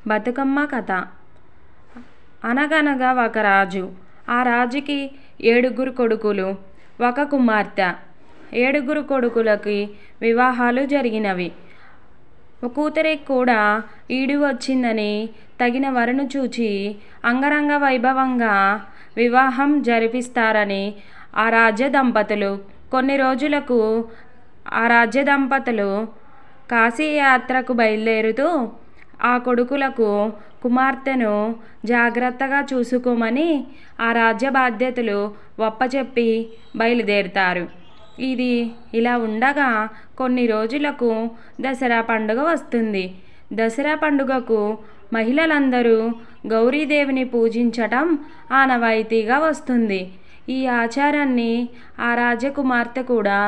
బతుకమ్మ కథ. అనగనగా ఒక రాజు. ఆ రాజుకి 7 కొడుకులు, 1 కుమార్తె. 7 కొడుకులకి వివాహాలు జరిగినవి. కూతురికి కూడా ఈడు వచ్చిందని తగిన వరును చూచి అంగరంగ వైభవంగా వివాహం జరిపిస్తారని ఆ రాజ్య దంపతులు. కొన్ని రోజులకు ఆ రాజ్య దంపతులు కాశీయాత్రకు బయలుదేరుతూ ఆ కొడుకులకు కుమార్తెను జాగ్రత్తగా చూసుకోమని ఆ రాజ్య బాధ్యతలు ఒప్పచెప్పి బయలుదేరుతారు. ఇది ఇలా ఉండగా కొన్ని రోజులకు దసరా పండుగ వస్తుంది. దసరా పండుగకు మహిళలందరూ గౌరీదేవిని పూజించటం ఆనవాయితీగా వస్తుంది. ఈ ఆచారాన్ని ఆ రాజకుమార్తె కూడా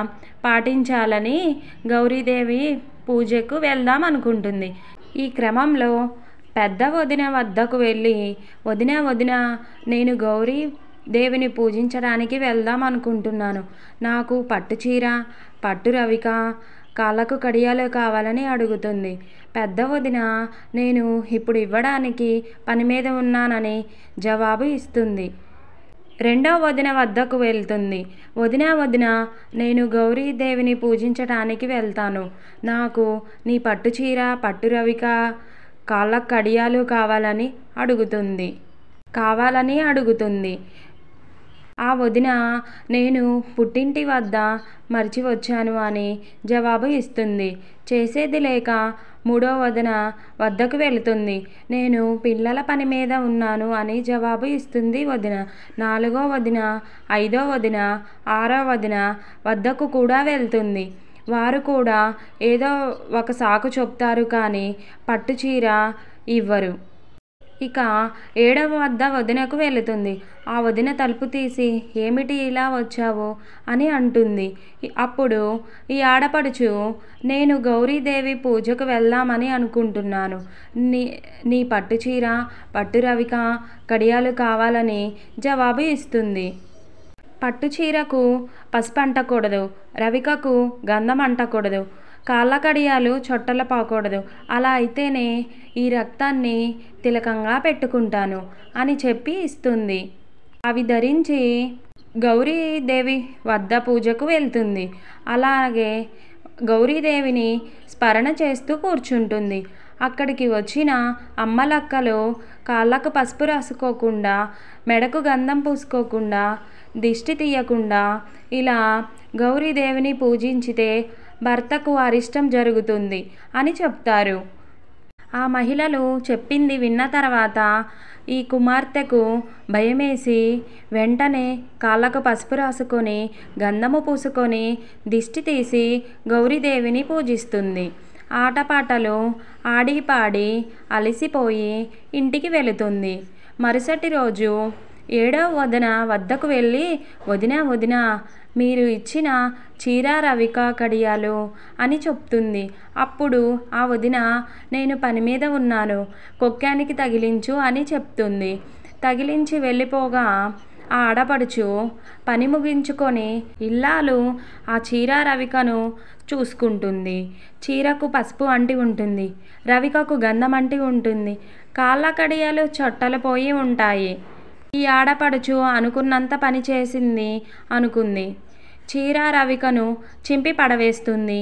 పాటించాలని గౌరీదేవి పూజకు వెళ్దాం అనుకుంటుంది. ఈ క్రమంలో పెద్ద వదిన వద్దకు వెళ్ళి, వదిన నేను గౌరీ దేవిని పూజించడానికి వెళ్దాం అనుకుంటున్నాను. నాకు పట్టుచీర, పట్టు రవిక, కాళ్ళకు కడియాలు కావాలని అడుగుతుంది. పెద్ద వదిన నేను ఇప్పుడు ఇవ్వడానికి పని మీద ఉన్నానని జవాబు ఇస్తుంది. రెండో వదిన వద్దకు వెళ్తుంది. వదిన నేను గౌరీదేవిని పూజించటానికి వెళ్తాను. నాకు నీ పట్టుచీర, పట్టు రవిక, కాళ్ళకు కడియాలు కావాలని అడుగుతుంది. ఆ వదిన నేను పుట్టింటి వద్ద మర్చి వచ్చాను అని జవాబు ఇస్తుంది. చేసేది లేక మూడో వదిన వద్దకు వెళుతుంది. నేను పిల్లల పని మీద ఉన్నాను అని జవాబు ఇస్తుంది వదిన. 4వ వదిన, 5వ వదిన, 6వ వదిన వద్దకు కూడా వెళ్తుంది. వారు కూడా ఏదో ఒక సాకు చెప్తారు కానీ పట్టుచీర ఇవ్వరు. ఇక 7వ వదినకు వెళుతుంది. ఆ వదిన తలుపు తీసి ఏమిటి ఇలా వచ్చావు అని అంటుంది. అప్పుడు ఈ ఆడపడుచు నేను గౌరీదేవి పూజకు వెళ్దామని అనుకుంటున్నాను. నీ పట్టుచీర, పట్టు రవిక, కడియాలు కావాలని జవాబు ఇస్తుంది. పట్టుచీరకు పసుపు అంటకూడదు, రవికకు గంధం అంటకూడదు, కాళ్ళ కడియాలు చొట్టల పోకూడదు. అలా అయితేనే ఈ రక్తాన్ని తిలకంగా పెట్టుకుంటాను అని చెప్పి ఇస్తుంది. అవి ధరించి గౌరీదేవి వద్ద పూజకు వెళ్తుంది. అలాగే గౌరీదేవిని స్మరణ చేస్తూ కూర్చుంటుంది. అక్కడికి వచ్చిన అమ్మలక్కలు కాళ్ళకు పసుపు రాసుకోకుండా, మెడకు గంధం పూసుకోకుండా, దిష్టి తీయకుండా ఇలా గౌరీదేవిని పూజించితే భర్తకు అరిష్టం జరుగుతుంది అని చెప్తారు. ఆ మహిళలు చెప్పింది విన్న తర్వాత ఈ కుమార్తెకు భయమేసి వెంటనే కాళ్ళకు పసుపు రాసుకొని, గంధము పూసుకొని, దిష్టి తీసి గౌరీదేవిని పూజిస్తుంది. ఆటపాటలు ఆడి పాడి అలసిపోయి ఇంటికి వెళుతుంది. మరుసటి రోజు 7వ వదిన వద్దకు వెళ్ళి వదిన మీరు ఇచ్చిన చీర, రవిక, కడియాలు అని చెప్తుంది. అప్పుడు ఆ వదిన నేను పని మీద ఉన్నాను, కొక్కానికి తగిలించు అని చెప్తుంది. తగిలించి వెళ్ళిపోగా ఆ ఆడపడుచు పని ముగించుకొని ఇల్లాలు ఆ చీర, రవికను చూసుకుంటుంది. చీరకు పసుపు అంటి ఉంటుంది, రవికకు గంధం అంటి ఉంటుంది, కాళ్ళ కడియాలు చొట్టలు పోయి ఉంటాయి. ఈ ఆడపడుచు అనుకున్నంత పని చేసింది అనుకుంది. చీర, రవికను చింపి పడవేస్తుంది.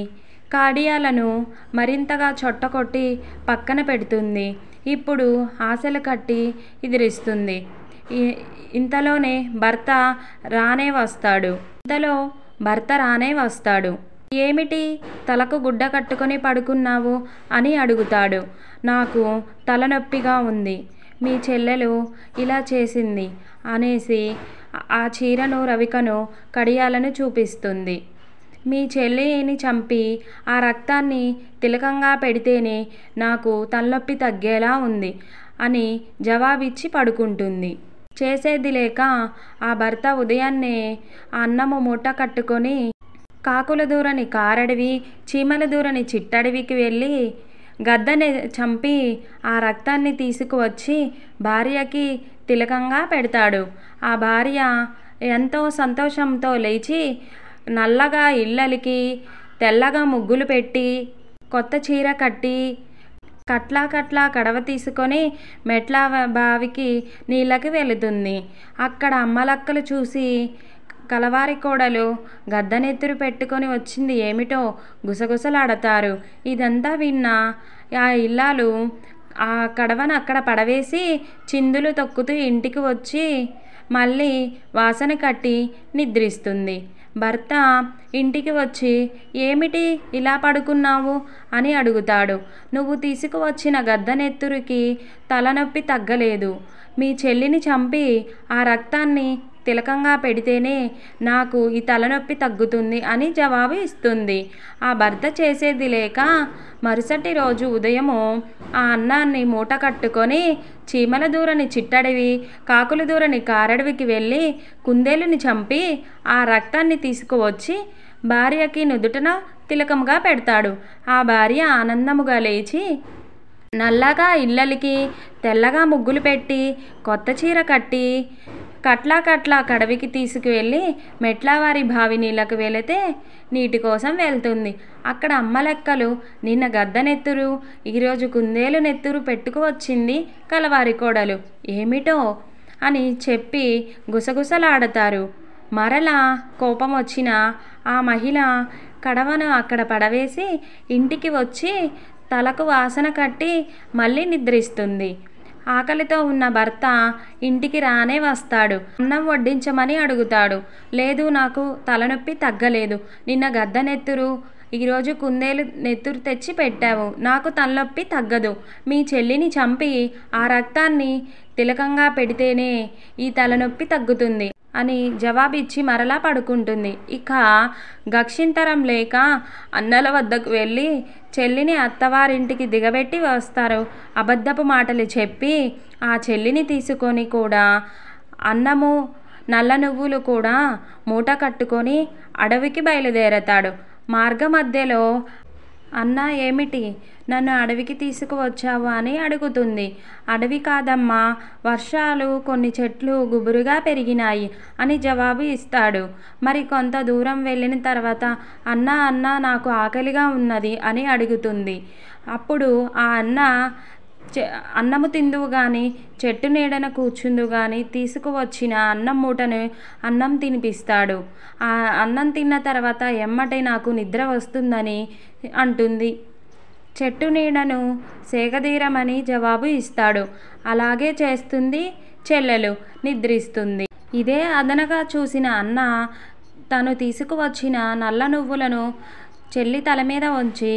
కడియాలను మరింతగా చొట్టకొట్టి పక్కన పెడుతుంది. ఇప్పుడు ఆశలు కట్టి ఎదిరిస్తుంది. ఇంతలోనే భర్త రానే వస్తాడు. ఏమిటి తలకు గుడ్డ కట్టుకొని పడుకున్నావు అని అడుగుతాడు. నాకు తలనొప్పిగా ఉంది, మీ చెల్లెలు ఇలా చేసింది అనేసి ఆ చీరను, రవికను, కడియాలను చూపిస్తుంది. మీ చెల్లిని చంపి ఆ రక్తాన్ని తిలకంగా పెడితేనే నాకు తలనొప్పి తగ్గేలా ఉంది అని జవాబిచ్చి పడుకుంటుంది. చేసేది లేక ఆ భర్త ఉదయాన్నే అన్నము మూట కట్టుకొని కాకుల దూరని కారడవి, చీమల దూరని చిట్టడవికి వెళ్ళి గద్దని చంపి ఆ రక్తాన్ని తీసుకువచ్చి భార్యకి తిలకంగా పెడతాడు. ఆ భార్య ఎంతో సంతోషంతో లేచి నల్లగా ఇళ్ళలికి, తెల్లగా ముగ్గులు పెట్టి, కొత్త చీర కట్టి కట్లా కట్లా కడవ తీసుకొని మెట్ల బావికి నీళ్ళకి వెళుతుంది. అక్కడ అమ్మలక్కలు చూసి కలవారి కోడలు గద్దనెత్తురు పెట్టుకొని వచ్చింది ఏమిటో గుసగుసలాడతారు. ఇదంతా విన్న ఆ ఇల్లాలు ఆ కడవను అక్కడ పడవేసి చిందులు తొక్కుతూ ఇంటికి వచ్చి మళ్ళీ వాసన కట్టి నిద్రిస్తుంది. భర్త ఇంటికి వచ్చి ఏమిటి ఇలా పడుకున్నావు అని అడుగుతాడు. నువ్వు తీసుకువచ్చిన గద్దనెత్తురికి తలనొప్పి తగ్గలేదు. మీ చెల్లిని చంపి ఆ రక్తాన్ని తిలకంగా పెడితేనే నాకు ఈ తలనొప్పి తగ్గుతుంది అని జవాబు ఇస్తుంది. ఆ భర్త చేసేది లేక మరుసటి రోజు ఉదయము ఆ అన్నాన్ని మూట కట్టుకొని చీమల దూరని చిట్టడవి, కాకుల దూరని కారడవికి వెళ్ళి కుందేలుని చంపి ఆ రక్తాన్ని తీసుకువచ్చి భార్యకి నుదుటన తిలకంగా పెడతాడు. ఆ భార్య ఆనందముగా లేచి నల్లగా ఇళ్ళలికి తెల్లగా ముగ్గులు పెట్టి కొత్త చీర కట్టి కట్లా కట్లా కడవికి తీసుకువెళ్ళి మెట్లవారి బావి నీళ్ళకు వెళితే నీటి కోసం వెళ్తుంది. అక్కడ అమ్మలెక్కలు నిన్న గద్దనెత్తురు, ఈరోజు కుందేలు నెత్తురు పెట్టుకువచ్చింది కలవారి కోడలు ఏమిటో అని చెప్పి గుసగుసలాడతారు. మరలా కోపం వచ్చిన ఆ మహిళ కడవను అక్కడ పడవేసి ఇంటికి వచ్చి తలకు వాసన కట్టి మళ్ళీ నిద్రిస్తుంది. ఆకలితో ఉన్న భర్త ఇంటికి రానే వస్తాడు. అన్నం వడ్డించమని అడుగుతాడు. లేదు, నాకు తలనొప్పి తగ్గలేదు. నిన్న గద్దనెత్తురు, ఈరోజు కుందేలు నెత్తురు తెచ్చి పెట్టావు. నాకు తలనొప్పి తగ్గదు. మీ చెల్లిని చంపి ఆ రక్తాన్ని తిలకంగా పెడితేనే ఈ తలనొప్పి తగ్గుతుంది అని జవాబిచ్చి మరలా పడుకుంటుంది. ఇక గక్షింతరం లేక అన్నల వద్దకు వెళ్ళి చెల్లిని అత్తవారింటికి దిగబెట్టి వస్తారు. అబద్ధపు మాటలు చెప్పి ఆ చెల్లిని తీసుకొని కూడా అన్నము నల్ల నువ్వులు కూడా మూట కట్టుకొని అడవికి బయలుదేరతాడు. మార్గ మధ్యలో అన్న ఏమిటి నన్ను అడవికి తీసుకువచ్చావు అని అడుగుతుంది. అడవి కాదమ్మా, వర్షాలు కొన్ని చెట్లు గుబురుగా పెరిగినాయి అని జవాబు ఇస్తాడు. మరి కొంత దూరం వెళ్ళిన తర్వాత అన్న నాకు ఆకలిగా ఉన్నది అని అడుగుతుంది. అప్పుడు ఆ అన్నము తిందువు గాని చెట్టు నీడన కూర్చుందువు గాని తీసుకువచ్చిన అన్నం మూటను అన్నం తినిపిస్తాడు. ఆ అన్నం తిన్న తర్వాత ఎమ్మటే నాకు నిద్ర వస్తుందని అంటుంది. చెట్టు నీడను సేగదీరమని జవాబు ఇస్తాడు. అలాగే చేస్తుంది చెల్లెలు, నిద్రిస్తుంది. ఇదే అదనగా చూసిన అన్న తను తీసుకువచ్చిన నల్ల నువ్వులను చెల్లి తల మీద ఉంచి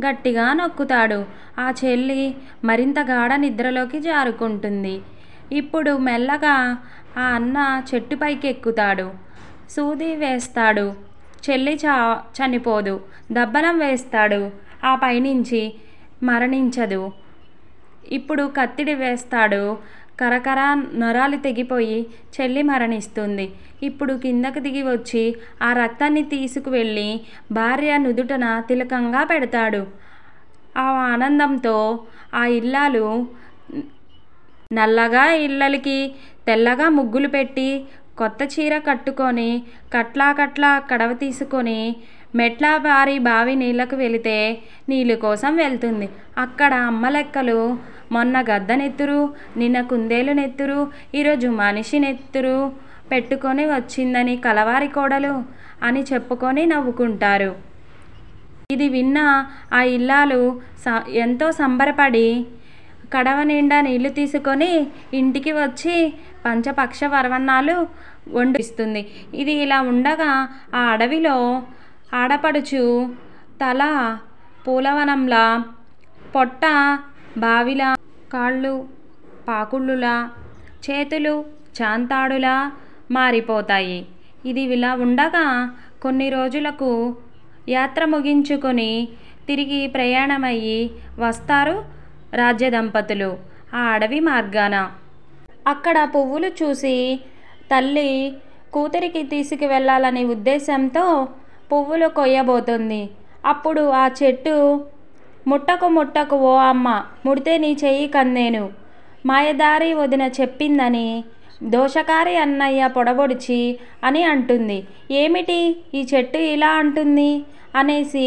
గట్టిగా నొక్కుతాడు. ఆ చెల్లి మరింత గాఢ నిద్రలోకి జారుకుంటుంది. ఇప్పుడు మెల్లగా ఆ అన్న చెట్టుపైకి ఎక్కుతాడు. సూది వేస్తాడు. చెల్లి చనిపోదు. దబ్బనం వేస్తాడు. ఆ పైనుంచి మరణించదు. ఇప్పుడు కత్తిడి వేస్తాడు. కరకర నరాలు తెగిపోయి చెల్లి మరణిస్తుంది. ఇప్పుడు కిందకు దిగి వచ్చి ఆ రక్తాన్ని తీసుకువెళ్ళి భార్య నుదుటన తిలకంగా పెడతాడు. ఆ ఆనందంతో ఆ ఇల్లాలు నల్లగా ఇళ్ళలికి తెల్లగా ముగ్గులు పెట్టి కొత్త చీర కట్టుకొని కట్లా కట్లా కడవ తీసుకొని మెట్ల వారి బావి నీళ్ళకు వెళితే నీళ్ళు కోసం వెళ్తుంది. అక్కడ అమ్మలెక్కలు మొన్న గద్దనెత్తురు, నిన్న కుందేలు నెత్తురు, ఈరోజు మనిషి నెత్తురు పెట్టుకొని వచ్చిందని కలవారి కోడలు అని చెప్పుకొని నవ్వుకుంటారు. ఇది విన్న ఆ ఇల్లాలు ఎంతో సంబరపడి కడవ నిండా నీళ్లు తీసుకొని ఇంటికి వచ్చి పంచపక్ష పరవన్నాలు వండిస్తుంది. ఇది ఇలా ఉండగా ఆ అడవిలో ఆడపడుచు తల పూలవనంలా, పొట్ట బావిలా, కాళ్ళు పాకుళ్ళులా, చేతులు చాంతాడులా మారిపోతాయి. ఇది ఇలా ఉండగా కొన్ని రోజులకు యాత్ర ముగించుకొని తిరిగి ప్రయాణమయ్యి వస్తారు రాజ్య దంపతులు ఆ అడవి మార్గాన. అక్కడ పువ్వులు చూసి తల్లి కూతురికి తీసుకువెళ్ళాలనే ఉద్దేశంతో పువ్వులు కొయ్యబోతుంది. అప్పుడు ఆ చెట్టు ముట్టకు ఓ అమ్మ, ముడితే నీ చెయ్యి కందేను, మాయదారి వదిన చెప్పిందని దోషకారి అన్నయ్య పొడబొడిచి అని అంటుంది. ఏమిటి ఈ చెట్టు ఇలా అంటుంది అనేసి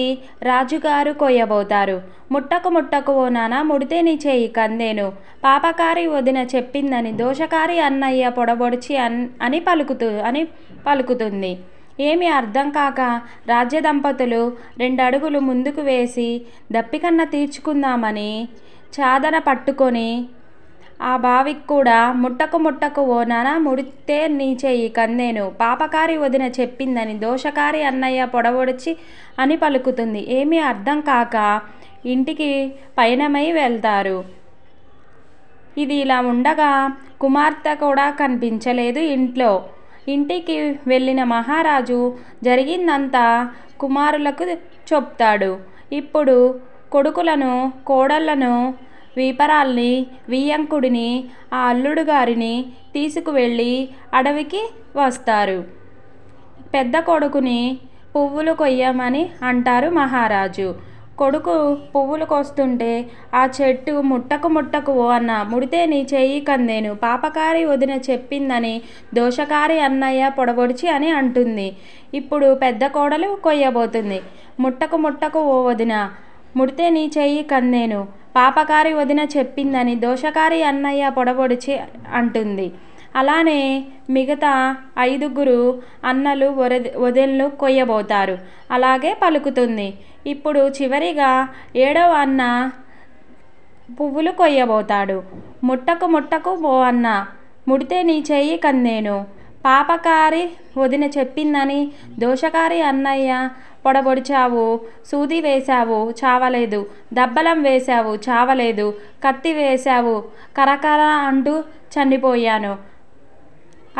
రాజుగారు కొయ్యబోతారు. ముట్టకు ముట్టకు ఓ నాన్న ముడితే నీ చేయి కందేను, పాపకారి వదిన చెప్పిందని దోషకారి అన్నయ్య పొడబొడిచి అని పలుకుతుంది. ఏమీ అర్థం కాక రాజ్య దంపతులు 2 అడుగులు ముందుకు వేసి దప్పికన్నా తీర్చుకుందామని చాదన పట్టుకొని ఆ బావికి కూడా ముట్టకు ముట్టకు ఓ నాన్న ముడితే నీ చెయ్యి కందేను, పాపకారి వదిన చెప్పిందని దోషకారి అన్నయ్య పొడవొడిచి అని పలుకుతుంది. ఏమీ అర్థం కాక ఇంటికి పయనమై వెళ్తారు. ఇది ఇలా ఉండగా కుమార్తె కూడా కనిపించలేదు ఇంట్లో. ఇంటికి వెళ్ళిన మహారాజు జరిగిందంతా కుమారులకు చెప్తాడు. ఇప్పుడు కొడుకులను, కోడళ్లను, వీపరాల్ని, వియ్యంకుడిని, ఆ అల్లుడు గారిని తీసుకువెళ్ళి అడవికి వస్తారు. పెద్ద కొడుకుని పువ్వులు కొయ్యమని అంటారు మహారాజు. కొడుకు పువ్వులు కోస్తుంటే ఆ చెట్టు ముట్టకు ముట్టకు ఓ అన్న ముడితే నీ చెయ్యి కందేను, పాపకారి వదిన చెప్పిందని దోషకారి అన్నయ్య పొడబొడిచి అని అంటుంది. ఇప్పుడు పెద్ద కోడలు కొయ్యబోతుంది. ముట్టకు ముట్టకు ఓ వదిన ముడితే నీ చెయ్యి కందేను, పాపకారి వదిన చెప్పిందని దోషకారి అన్నయ్య పొడబొడిచి అంటుంది. అలానే మిగతా 5గురు అన్నలు వదినలు కొయ్యబోతారు. అలాగే పలుకుతుంది. ఇప్పుడు చివరిగా 7వ అన్న పువ్వులు కొయ్యబోతాడు. ముట్టకు ముట్టకు ఓ అన్న ముడితే నీ చెయ్యి కందేను, పాపకారి వదిన చెప్పిందని దోషకారి అన్నయ్య పొడబొడిచావు, సూది వేశావు చావలేదు, దబ్బలం వేశావు చావలేదు, కత్తి వేశావు కరకర అంటూ చనిపోయాను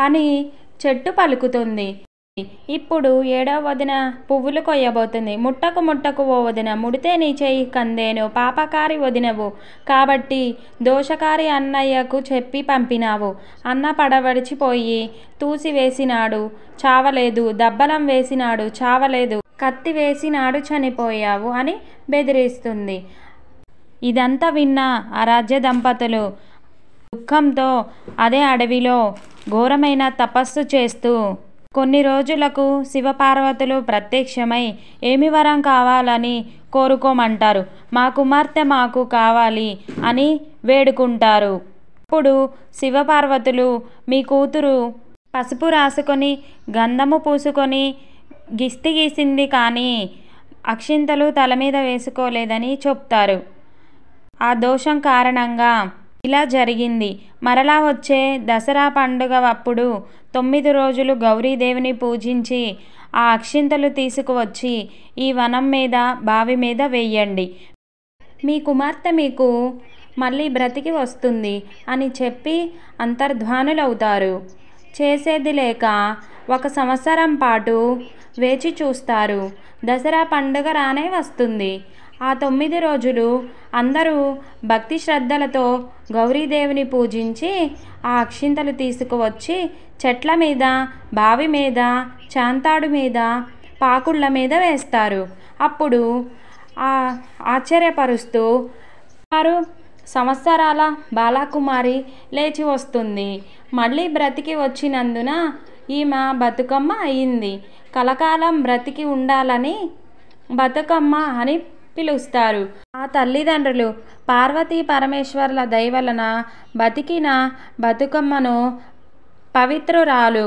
అని చెట్టు పలుకుతుంది. ఇప్పుడు 7వ వదిన పువ్వులు కొయ్యబోతుంది. ముట్టకు ముట్టకు ఓ వదిన ముడితే నీ చెయ్యి కందేను, పాపకారి వదినవు కాబట్టి దోషకారి అన్నయ్యకు చెప్పి పంపినావు. అన్న పడబడిచిపోయి తూసి వేసినాడు చావలేదు, దబ్బలం వేసినాడు చావలేదు, కత్తి వేసినాడు చనిపోయావు అని బెదిరిస్తుంది. ఇదంతా విన్న ఆ రాజ్య దంపతులు దుఃఖంతో అదే అడవిలో ఘోరమైన తపస్సు చేస్తూ కొన్ని రోజులకు శివపార్వతులు ప్రత్యక్షమై ఏమి వరం కావాలని కోరుకోమంటారు. మా కుమార్తె మాకు కావాలి అని వేడుకుంటారు. అప్పుడు శివపార్వతులు మీ కూతురు పసుపు రాసుకొని గంధము పూసుకొని గిస్తి గీసింది కానీ అక్షింతలు తల మీద వేసుకోలేదని చెప్తారు. ఆ దోషం కారణంగా ఇలా జరిగింది. మరలా వచ్చే దసరా పండుగ అప్పుడు 9 రోజులు గౌరీదేవిని పూజించి ఆ అక్షింతలు తీసుకువచ్చి ఈ వనం మీద బావి మీద వేయండి. మీ కుమార్తె మీకు మళ్ళీ బ్రతికి వస్తుంది అని చెప్పి అంతర్ధానులవుతారు. చేసేది లేక 1 సంవత్సరం పాటు వేచి చూస్తారు. దసరా పండుగ రానే వస్తుంది. ఆ 9 రోజులు అందరూ భక్తి శ్రద్ధలతో గౌరీదేవిని పూజించి ఆ అక్షింతలు తీసుకువచ్చి చెట్ల మీద, బావి మీద, చాంతాడు మీద, పాకుళ్ళ మీద వేస్తారు. అప్పుడు ఆశ్చర్యపరుస్తూ 6 సంవత్సరాల బాలకుమారి లేచి వస్తుంది. మళ్ళీ బ్రతికి వచ్చినందున ఈమె బతుకమ్మ అయింది. కలకాలం బ్రతికి ఉండాలని బతుకమ్మ అని పిలుస్తారు. ఆ తల్లిదండ్రులు పార్వతీ పరమేశ్వర్ల దయ వలన బతికిన బతుకమ్మను పవిత్రురాలు.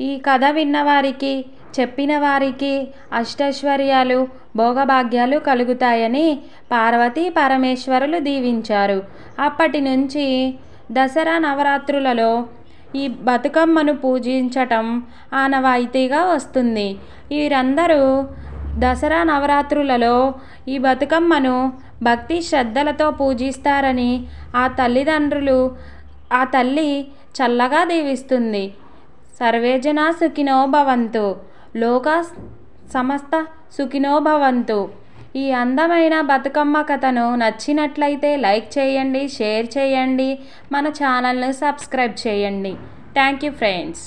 ఈ కథ విన్నవారికి, చెప్పిన వారికి అష్టైశ్వర్యాలు, భోగభాగ్యాలు కలుగుతాయని పార్వతీ పరమేశ్వరులు దీవించారు. అప్పటి నుంచి దసరా నవరాత్రులలో ఈ బతుకమ్మను పూజించటం ఆనవాయితీగా వస్తుంది. వీరందరూ దసరా నవరాత్రులలో ఈ బతుకమ్మను భక్తి శ్రద్ధలతో పూజిస్తారని ఆ తల్లి చల్లగా దీవిస్తుంది. సర్వేజనా సుఖినో భవంతు, లోకా సమస్త సుఖినో భవంతు. ఈ అందమైన బతుకమ్మ కథను నచ్చినట్లయితే లైక్ చేయండి, షేర్ చేయండి, మన ఛానల్ను సబ్స్క్రైబ్ చేయండి. Thank you friends.